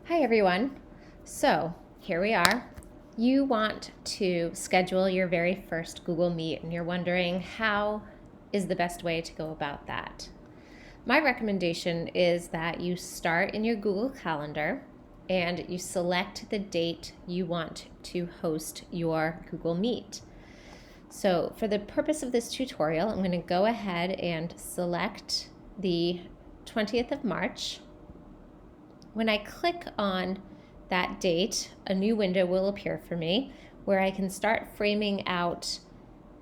Hi everyone. So here we are. You want to schedule your very first Google Meet and you're wondering how is the best way to go about that. My recommendation is that you start in your Google Calendar and you select the date you want to host your Google Meet. So for the purpose of this tutorial, I'm going to go ahead and select the 20th of March. When I click on that date, a new window will appear for me where I can start framing out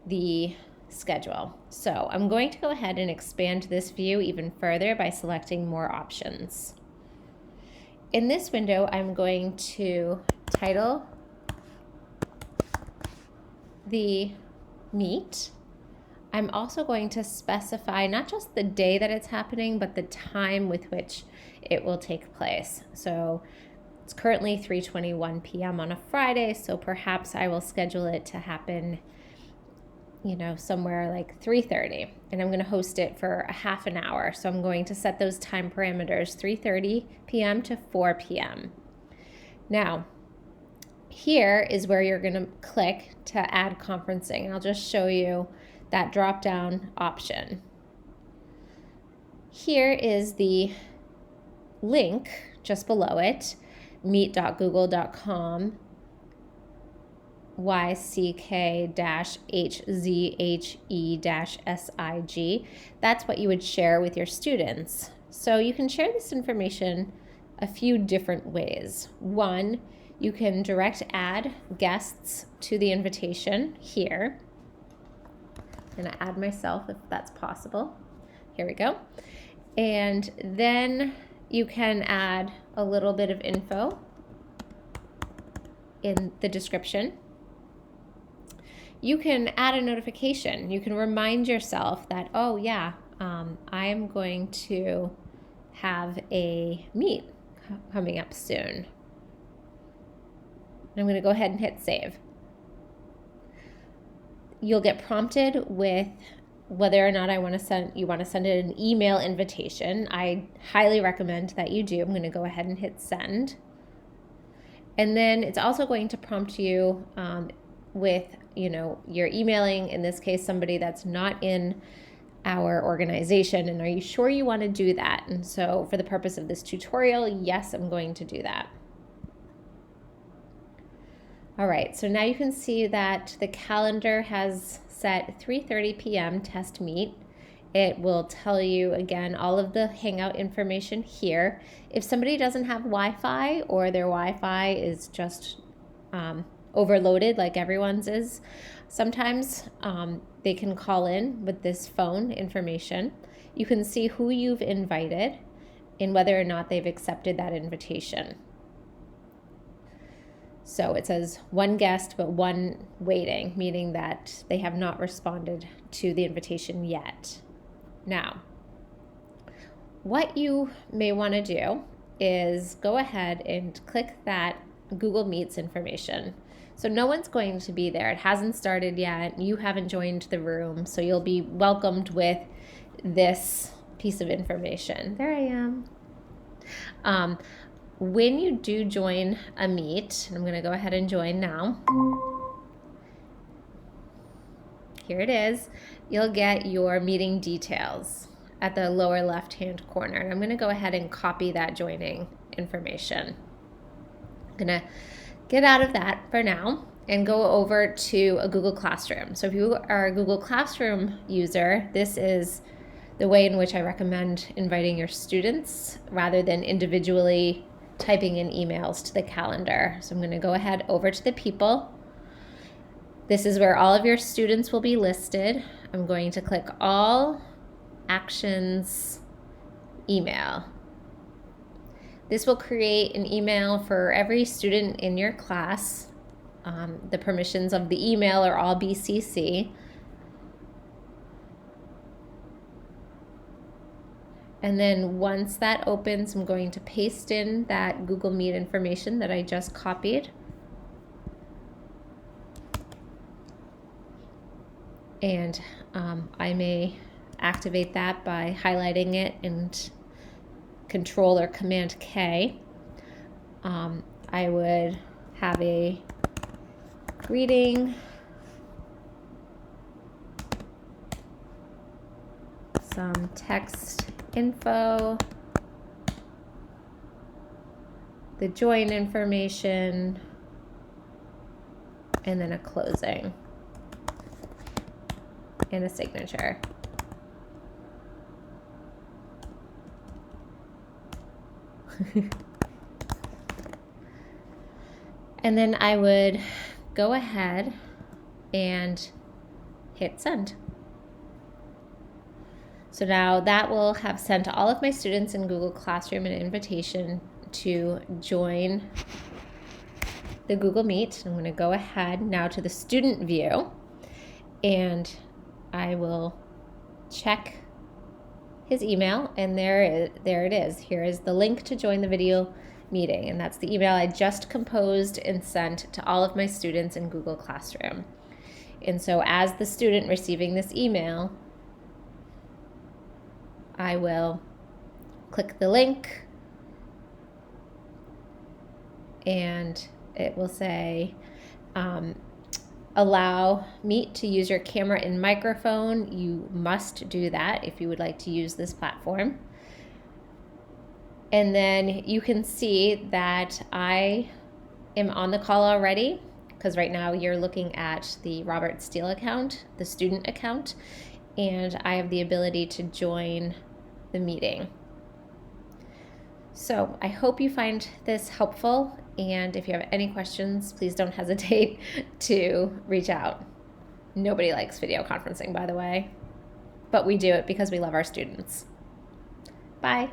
the schedule. So I'm going to go ahead and expand this view even further by selecting more options. In this window, I'm going to title the meet. I'm also going to specify not just the day that it's happening, but the time with which it will take place. So it's currently 3:21 p.m. on a Friday, so perhaps I will schedule it to happen, somewhere like 3:30, and I'm going to host it for a half an hour. So I'm going to set those time parameters 3:30 p.m. to 4 p.m. Now, here is where you're going to click to add conferencing. I'll just show you that drop-down option. Here is the link just below it, meet.google.com YCK-HZHE-SIG. That's what you would share with your students. So you can share this information a few different ways. One, you can direct add guests to the invitation here. I'm going to add myself if that's possible. Here we go. And then you can add a little bit of info in the description. You can add a notification. You can remind yourself that, oh yeah, I am going to have a meet coming up soon. I'm going to go ahead and hit save. You'll get prompted with whether or not you want to send it an email invitation. I highly recommend that you do. I'm going to go ahead and hit send. And then it's also going to prompt you with, you're emailing, in this case, somebody that's not in our organization. And are you sure you want to do that? And so for the purpose of this tutorial, yes, I'm going to do that. All right, so now you can see that the calendar has set 3:30 p.m. test meet. It will tell you, again, all of the Hangout information here. If somebody doesn't have Wi-Fi or their Wi-Fi is just overloaded like everyone's is, sometimes they can call in with this phone information. You can see who you've invited and whether or not they've accepted that invitation. So it says one guest, but one waiting, meaning that they have not responded to the invitation yet. Now, what you may want to do is go ahead and click that Google Meets information. So no one's going to be there. It hasn't started yet. You haven't joined the room, so you'll be welcomed with this piece of information. There I am. When you do join a meet, I'm going to go ahead and join now. Here it is. You'll get your meeting details at the lower left-hand corner. And I'm going to go ahead and copy that joining information. I'm going to get out of that for now and go over to a Google Classroom. So if you are a Google Classroom user, this is the way in which I recommend inviting your students rather than individually typing in emails to the calendar. So I'm going to go ahead over to the people. This is where all of your students will be listed. I'm going to click all actions email. This will create an email for every student in your class. The permissions of the email are all BCC. And then once that opens, I'm going to paste in that Google Meet information that I just copied. And I may activate that by highlighting it and Control or Command K. I would have a greeting, some text info, the join information, and then a closing and a signature. And then I would go ahead and hit send. So now that will have sent all of my students in Google Classroom an invitation to join the Google Meet. I'm going to go ahead now to the student view, and I will check his email, and there it is. Here is the link to join the video meeting, and that's the email I just composed and sent to all of my students in Google Classroom. And so as the student receiving this email, I will click the link, and it will say, allow Meet to use your camera and microphone. You must do that if you would like to use this platform. And then you can see that I am on the call already, because right now you're looking at the Robert Steele account, the student account, and I have the ability to join the meeting. So I hope you find this helpful, and if you have any questions, please don't hesitate to reach out. Nobody likes video conferencing, by the way, but we do it because we love our students. Bye.